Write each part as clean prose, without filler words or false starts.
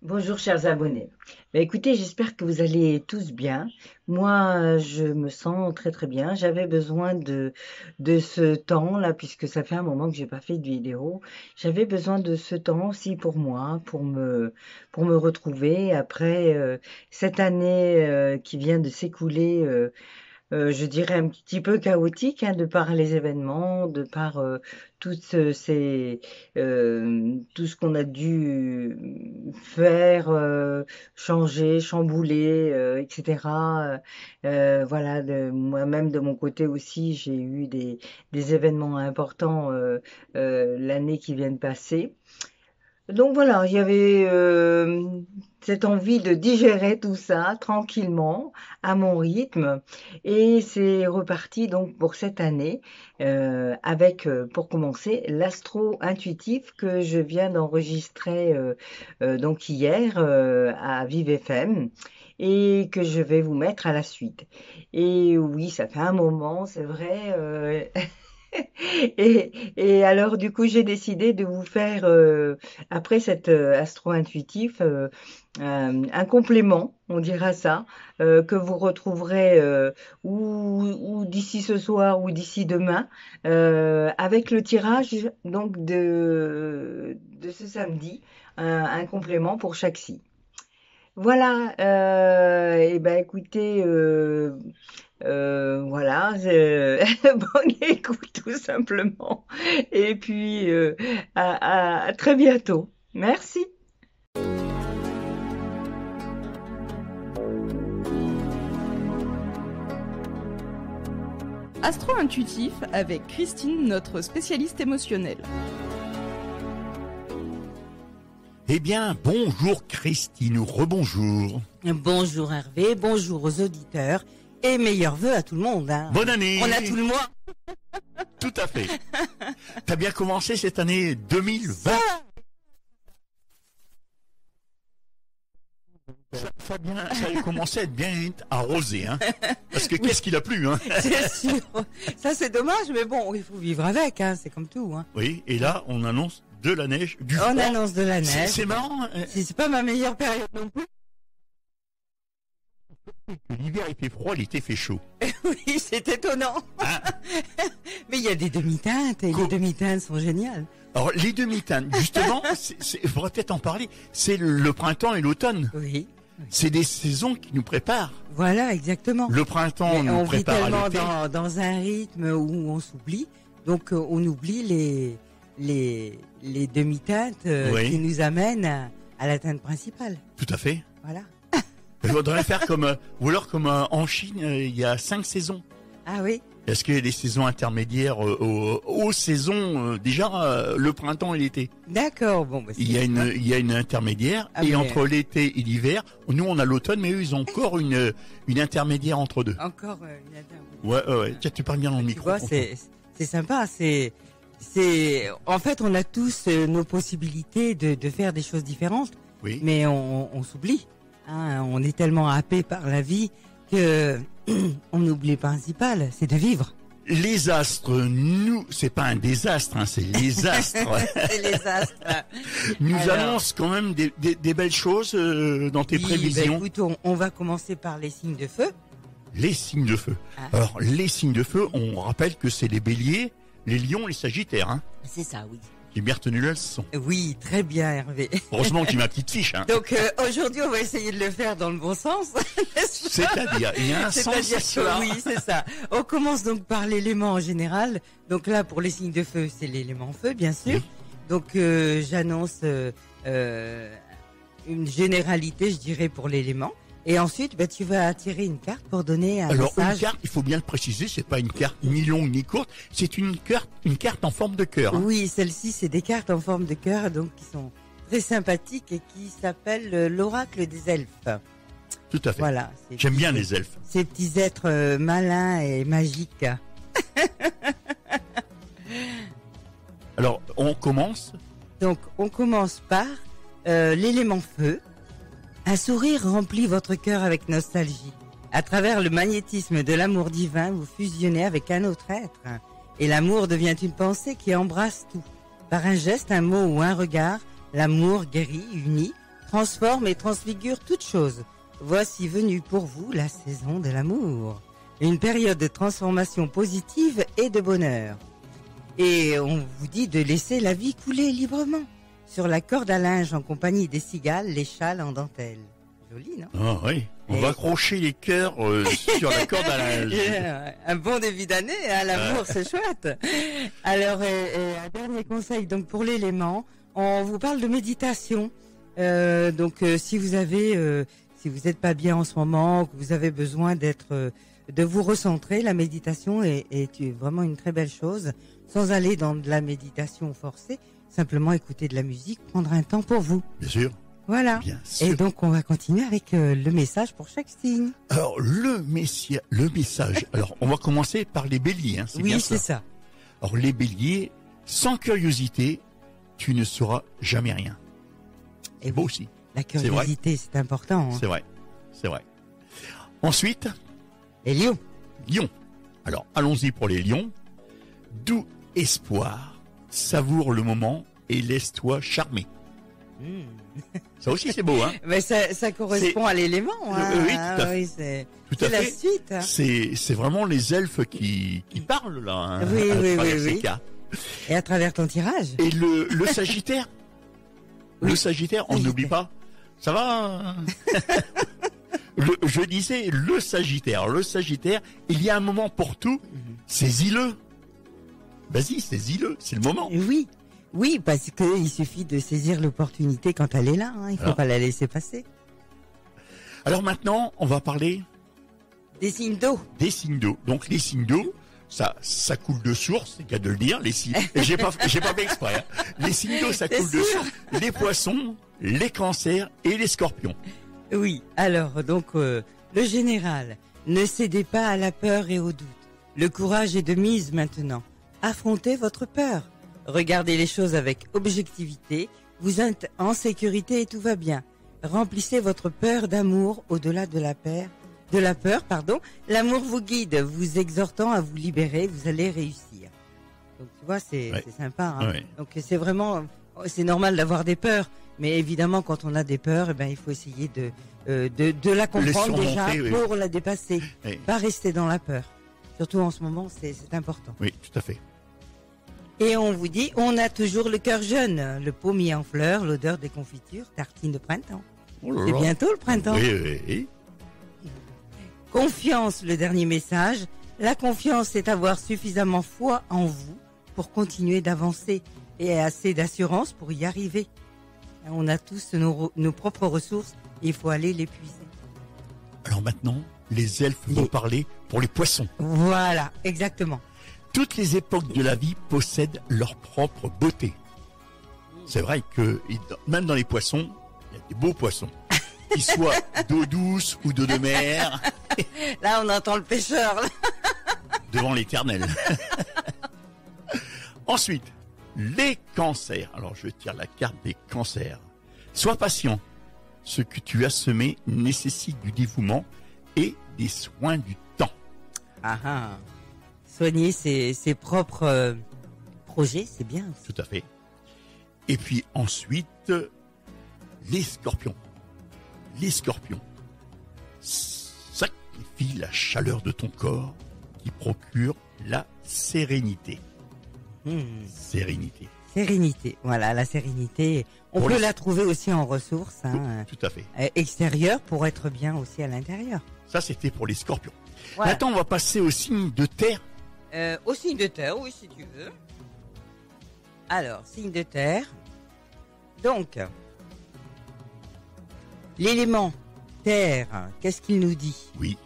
Bonjour chers abonnés. Écoutez, j'espère que vous allez tous bien. Moi, je me sens très très bien. J'avais besoin de ce temps-là, puisque ça fait un moment que j'ai pas fait de vidéo. J'avais besoin de ce temps aussi pour moi, pour me retrouver après cette année qui vient de s'écouler. Je dirais un petit peu chaotique, hein, de par les événements, de par toutes tout ce qu'on a dû faire, changer, chambouler, etc. Voilà, moi-même de mon côté aussi, j'ai eu des événements importants l'année qui vient de passer. Donc voilà, il y avait cette envie de digérer tout ça tranquillement, à mon rythme, et c'est reparti donc pour cette année avec, pour commencer, l'astro intuitif que je viens d'enregistrer donc hier à Vive FM et que je vais vous mettre à la suite. Et oui, ça fait un moment, c'est vrai. Et alors, du coup, j'ai décidé de vous faire, après cet astro-intuitif, un complément, on dira ça, que vous retrouverez ou d'ici ce soir ou d'ici demain, avec le tirage donc de ce samedi, un complément pour chaque signe. Voilà, et ben écoutez, voilà, bonne écoute tout simplement. Et puis à très bientôt. Merci. Astro-intuitif avec Christine, notre spécialiste émotionnelle. Eh bien, bonjour Christine, rebonjour. Bonjour Hervé, bonjour aux auditeurs et meilleurs vœux à tout le monde. Hein. Bonne année. On a tout le mois. Tout à fait. T'as bien commencé cette année 2020. Ça a commencé à être bien arrosé, hein. Parce que qu'est-ce qu'il a plu, hein. C'est sûr. Ça c'est dommage, mais bon, il faut vivre avec, hein. C'est comme tout. Hein. Oui, et là, on annonce de la neige, du froid. On annonce de la neige. C'est marrant. C'est pas ma meilleure période non plus. L'hiver il fait froid, l'été fait chaud. Oui, c'est étonnant. Hein. Mais il y a des demi-teintes et les demi-teintes sont géniales. Alors, les demi-teintes, justement, il faudrait peut-être en parler. C'est le printemps et l'automne. Oui. C'est des saisons qui nous préparent. Voilà, exactement. Le printemps nous on vit prépare à tellement l'été. dans un rythme où on s'oublie, donc on oublie les demi-teintes Oui. qui nous amènent à la teinte principale. Tout à fait. Voilà. Il faudrait faire comme, ou alors comme en Chine, il y a 5 saisons. Ah oui. Est-ce qu'il y a des saisons intermédiaires aux saisons, déjà le printemps et l'été? D'accord. Bon, bah, Il y a une intermédiaire, Ah, et mais- entre l'été et l'hiver, nous on a l'automne, mais eux ils ont encore une intermédiaire entre deux. encore une intermédiaire. Ouais. Tiens, tu parles bien dans le Tu micro. vois, c'est sympa. En fait, on a tous nos possibilités de faire des choses différentes, Oui. mais on s'oublie. Hein, on est tellement happé par la vie que on oublie le principal, c'est de vivre. Les astres, c'est pas un désastre, hein, c'est les astres. C'est les astres. Nous Alors- annoncent quand même des belles choses dans tes Oui, prévisions. bah, écoute, on va commencer par les signes de feu. Les signes de feu. Ah. Alors, les signes de feu, on rappelle que c'est les béliers, les lions, les sagittaires, hein. C'est ça, oui. J'ai bien retenu la leçon. Oui, très bien, Hervé. Heureusement que tu m'as petite fiche, hein. Donc aujourd'hui, on va essayer de le faire dans le bon sens. n'est-ce pas C'est-à-dire, il y a un sens C'est-à-dire à cela. que oui, c'est ça. On commence donc par l'élément en général. Donc là, pour les signes de feu, c'est l'élément feu, bien sûr. Oui. Donc j'annonce une généralité, je dirais, pour l'élément. Et ensuite, bah, tu vas tirer une carte pour donner un Alors, message. une carte, il faut bien le préciser, c'est pas une carte ni longue ni courte, c'est une carte en forme de cœur, hein. Oui, celle-ci, c'est des cartes en forme de cœur, donc qui sont très sympathiques et qui s'appellent l'oracle des elfes. Tout à fait. Voilà. J'aime bien les elfes. Ces petits êtres malins et magiques. Alors, on commence. Donc, on commence par l'élément feu. Un sourire remplit votre cœur avec nostalgie. À travers le magnétisme de l'amour divin, vous fusionnez avec un autre être. Et l'amour devient une pensée qui embrasse tout. Par un geste, un mot ou un regard, l'amour guérit, unit, transforme et transfigure toute chose. Voici venue pour vous la saison de l'amour. Une période de transformation positive et de bonheur. Et on vous dit de laisser la vie couler librement. Sur la corde à linge en compagnie des cigales, les châles en dentelle. Joli, non? Ah oui, on va accrocher les cœurs sur la corde à linge. Un bon début d'année, hein, l'amour, c'est chouette. Alors, un dernier conseil donc pour l'élément, on vous parle de méditation. Si vous avez, si vous n'êtes pas bien en ce moment, que vous avez besoin de vous recentrer, la méditation est vraiment une très belle chose. Sans aller dans de la méditation forcée, simplement écouter de la musique, prendre un temps pour vous. Bien sûr. Voilà. Bien sûr. Et donc, on va continuer avec le message pour chaque signe. Alors, le message. Alors, on va commencer par les béliers, hein, c'est bien ça. Oui, c'est ça. Alors, les béliers, sans curiosité, tu ne sauras jamais rien. Et C'est beau aussi. La curiosité, c'est important. Hein. C'est vrai. C'est vrai. Ensuite, Les lions. lions. Alors, allons-y pour les lions. Doux espoir. Savoure le moment et laisse-toi charmer. Ça aussi, c'est beau, hein? Mais ça correspond à l'élément. Hein. Oui, tout à fait. Oui, c'est Tout à la fait. suite. Hein. C'est vraiment les elfes qui parlent, là. Hein, Oui, à oui, travers oui, ces oui. cas. Et à travers ton tirage. Et le Sagittaire. Le Oui. Sagittaire, on n'oublie pas. Ça va? Je disais le Sagittaire. Le Sagittaire, il y a un moment pour tout. Saisis-le. Vas-y, saisis-le. C'est le moment. Oui. Oui, parce que il suffit de saisir l'opportunité quand elle est là. Hein. Il faut Alors. pas la laisser passer. Alors maintenant, on va parler Des signes d'eau. des signes d'eau. Donc les signes d'eau, ça coule de source, c'est qu'à de le dire. Les signes, et j'ai pas fait exprès. Hein. Les signes d'eau, ça T'es coule de sûr? source. Les poissons, les cancers et les scorpions. Oui. Alors, donc, le général, ne cédez pas à la peur et au doute. Le courage est de mise maintenant. Affrontez votre peur. Regardez les choses avec objectivité. Vous êtes en sécurité et tout va bien. Remplissez votre peur d'amour au-delà de la peur. L'amour vous guide, vous exhortant à vous libérer. Vous allez réussir. Donc, tu vois, c'est sympa. Hein. Ouais. Donc, c'est normal d'avoir des peurs. Mais évidemment, quand on a des peurs, il faut essayer de la comprendre surmonter, déjà oui. pour la dépasser. Oui. Pas rester dans la peur. Surtout en ce moment, c'est important. Oui, tout à fait. Et on vous dit, on a toujours le cœur jeune, le pommier en fleurs, l'odeur des confitures, tartine de printemps. Oh là C'est là. bientôt le printemps. Oui. Confiance, le dernier message. La confiance, c'est avoir suffisamment foi en vous pour continuer d'avancer et assez d'assurance pour y arriver. On a tous nos propres ressources et il faut aller les puiser. Alors maintenant, les elfes vont parler pour les poissons. Voilà, exactement. Toutes les époques de la vie possèdent leur propre beauté. C'est vrai que même dans les poissons, il y a des beaux poissons. Qu'ils soient d'eau douce ou d'eau de mer, Là, on entend le pêcheur. Là. devant l'éternel. Ensuite, les cancers. Alors je tire la carte des cancers. Sois patient. Ce que tu as semé nécessite du dévouement et des soins du temps. Ah ah. Soigner ses propres projets, c'est bien. Tout à fait. Et puis ensuite, les scorpions. Les scorpions. Sacrifie la chaleur de ton corps qui procure la sérénité. Sérénité. Sérénité. Voilà, la sérénité. On Pour peut les- la trouver aussi en ressources Tout à fait. extérieures pour être bien aussi à l'intérieur. Ça, c'était pour les scorpions. Voilà. Maintenant, on va passer au signe de terre. Au signe de terre, oui, si tu veux. Alors, signe de terre. Donc, l'élément terre, qu'est-ce qu'il nous dit? Oui.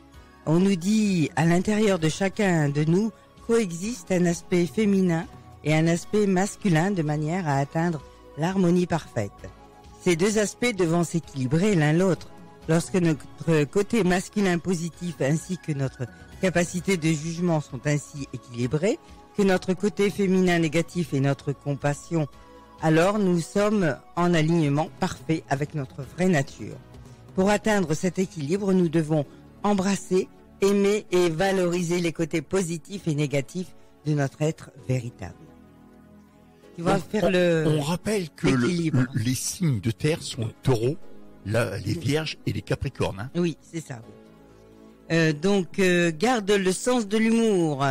On nous dit, à l'intérieur de chacun de nous, coexiste un aspect féminin et un aspect masculin de manière à atteindre l'harmonie parfaite. Ces deux aspects devant s'équilibrer l'un l'autre. Lorsque notre côté masculin positif ainsi que notre capacité de jugement sont ainsi équilibrés, que notre côté féminin négatif et notre compassion, alors nous sommes en alignement parfait avec notre vraie nature. Pour atteindre cet équilibre, nous devons embrasser, aimer et valoriser les côtés positifs et négatifs de notre être véritable. Tu vas Donc, faire on rappelle que l'équilibre. les signes de terre sont taureau, les Vierges et les Capricornes. Hein. Oui, c'est ça. Donc, garde le sens de l'humour.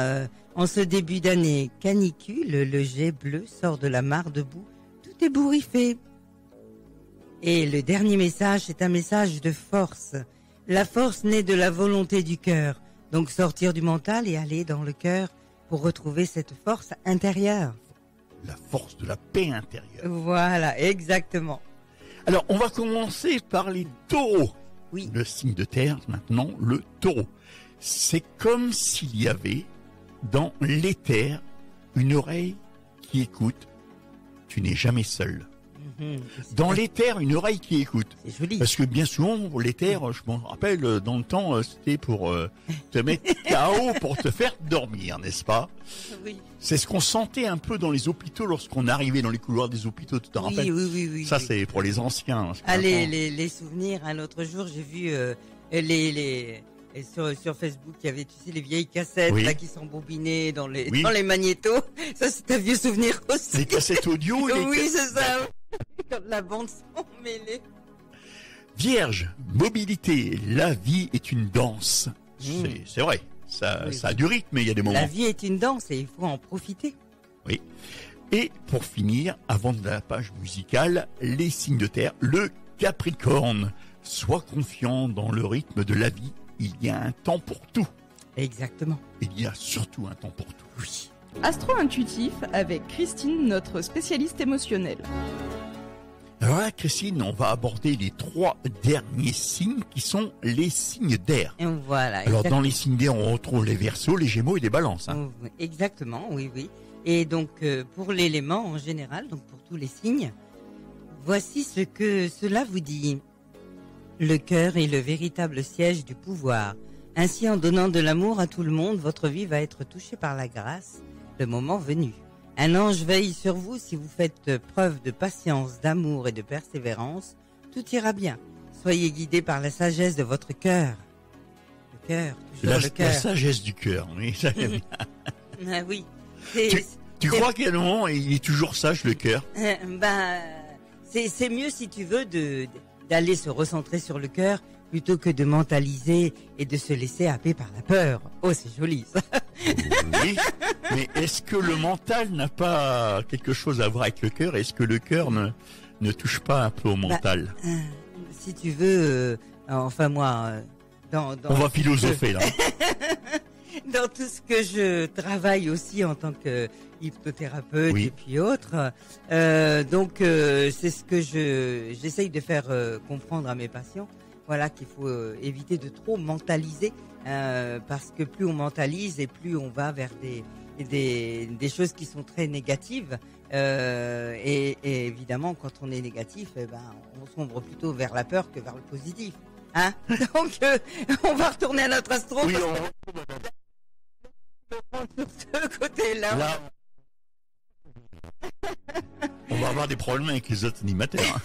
En ce début d'année canicule, le jet bleu sort de la mare de boue. Tout est bourriffé. Et le dernier message, c'est un message de force. La force naît de la volonté du cœur. Donc sortir du mental et aller dans le cœur pour retrouver cette force intérieure. La force de la paix intérieure. Voilà, exactement. Alors, on va commencer par les taureaux. Oui. Le signe de terre, maintenant, le taureau. C'est comme s'il y avait dans l'éther une oreille qui écoute. Tu n'es jamais seul. Dans l'éther, une oreille qui écoute. C'est joli. Parce que bien souvent, l'éther, je m'en rappelle, dans le temps, c'était pour te mettre KO, pour te faire dormir, n'est-ce pas? Oui. C'est ce qu'on sentait un peu dans les hôpitaux lorsqu'on arrivait dans les couloirs des hôpitaux, tu te rappelles? Oui. Ça, c'est pour les anciens. Les souvenirs. L'autre jour, j'ai vu sur Facebook, il y avait, tu sais, les vieilles cassettes là qui s'embobinaient dans les magnétos. Ça, c'est un vieux souvenir aussi. Les cassettes audio. Oui, c'est ça. Quand la bande sont mêlées. Vierge, mobilité, la vie est une danse. C'est vrai, ça a du rythme, mais il y a des moments. La vie est une danse et il faut en profiter. Oui. Et pour finir, avant de la page musicale, les signes de terre, le Capricorne. Sois confiant dans le rythme de la vie, il y a un temps pour tout. Exactement. Il y a surtout un temps pour tout. Oui. Astro-intuitif avec Christine, notre spécialiste émotionnelle. Alors là, Christine, on va aborder les 3 derniers signes qui sont les signes d'air. Et voilà. Alors dans les signes d'air, on retrouve les Verseaux, les Gémeaux et les Balances. Hein. Exactement, oui. Et donc pour l'élément en général, donc pour tous les signes, voici ce que cela vous dit. Le cœur est le véritable siège du pouvoir. Ainsi, en donnant de l'amour à tout le monde, votre vie va être touchée par la grâce, le moment venu. Un ange veille sur vous si vous faites preuve de patience, d'amour et de persévérance. Tout ira bien. Soyez guidés par la sagesse de votre cœur. Le cœur, toujours le cœur. La sagesse du cœur, oui. Ça j'aime bien. Ah oui. Tu crois qu'à un moment, il est toujours sage, le cœur? C'est mieux si tu veux d'aller se recentrer sur le cœur plutôt que de mentaliser et de se laisser happer par la peur. Oh, c'est joli, ça. Oui, mais est-ce que le mental n'a pas quelque chose à voir avec le cœur? Est-ce que le cœur ne touche pas un peu au mental? Si tu veux, enfin moi, on va philosopher là. Dans tout ce que je travaille aussi en tant que hypnothérapeute et puis autres, donc c'est ce que j'essaye de faire comprendre à mes patients. Voilà, qu'il faut éviter de trop mentaliser, parce que plus on mentalise et plus on va vers des choses qui sont très négatives. Et évidemment, quand on est négatif, on sombre plutôt vers la peur que vers le positif. Hein? Donc, on va retourner à notre astro. Oui, sur ce côté-là. Là, on va avoir des problèmes avec les autres animateurs.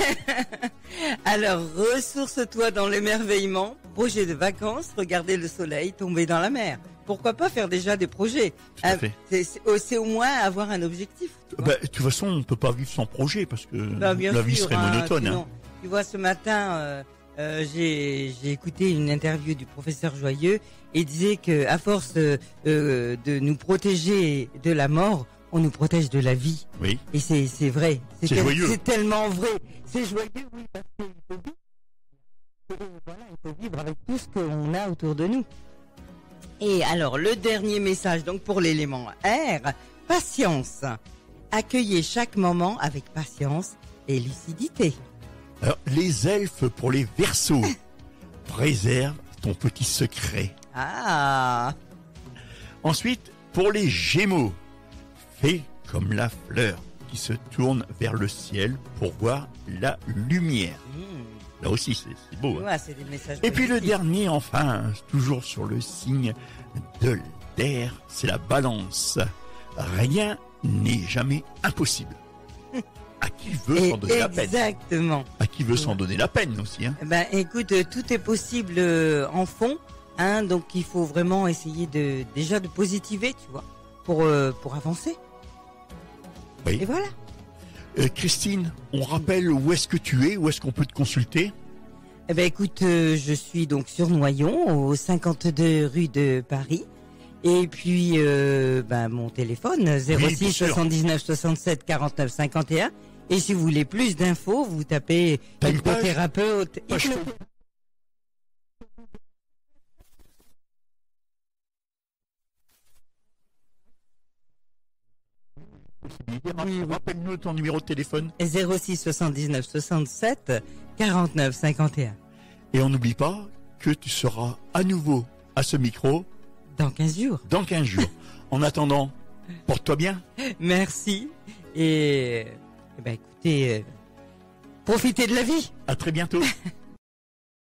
Alors, ressource-toi dans l'émerveillement, projet de vacances, regarder le soleil tomber dans la mer. Pourquoi pas faire déjà des projets? Tout à fait. C'est au moins avoir un objectif. De toute façon, on ne peut pas vivre sans projet parce que la vie serait hein, monotone. Sinon, tu vois, ce matin, j'ai écouté une interview du professeur Joyeux et il disait que à force de nous protéger de la mort, on nous protège de la vie. Oui. Et c'est vrai. C'est joyeux. C'est tellement vrai. C'est joyeux, oui, parce qu'il faut vivre. Voilà, il faut vivre avec tout ce qu'on a autour de nous. Et alors, le dernier message, donc pour l'élément R, patience. Accueillez chaque moment avec patience et lucidité. Alors, les elfes pour les Verseaux. Préserve ton petit secret. Ah. Ensuite, pour les Gémeaux. Fais comme la fleur qui se tourne vers le ciel pour voir la lumière. Là aussi, c'est beau. Ouais, c'est des messages Et puis le positifs. dernier, enfin, toujours sur le signe de l'air, c'est la Balance. Rien n'est jamais impossible. À qui veut s'en donner la peine? Exactement. À qui veut s'en donner la peine aussi, hein? Écoute, tout est possible en fond, hein, donc il faut vraiment essayer déjà de positiver, tu vois, pour avancer. Oui. Et voilà. Christine, on rappelle où est-ce que tu es, où est-ce qu'on peut te consulter? Eh ben écoute, je suis donc sur Noyon, au 52 rue de Paris. Et puis, mon téléphone, 06 79 67 49 51. Et si vous voulez plus d'infos, vous tapez hypnothérapeute. Oui. Rappelle-nous ton numéro de téléphone. 06 79 67 49 51. Et on n'oublie pas que tu seras à nouveau à ce micro dans 15 jours. Dans 15 jours. En attendant, porte-toi bien. Merci. Et écoutez, profitez de la vie. À très bientôt.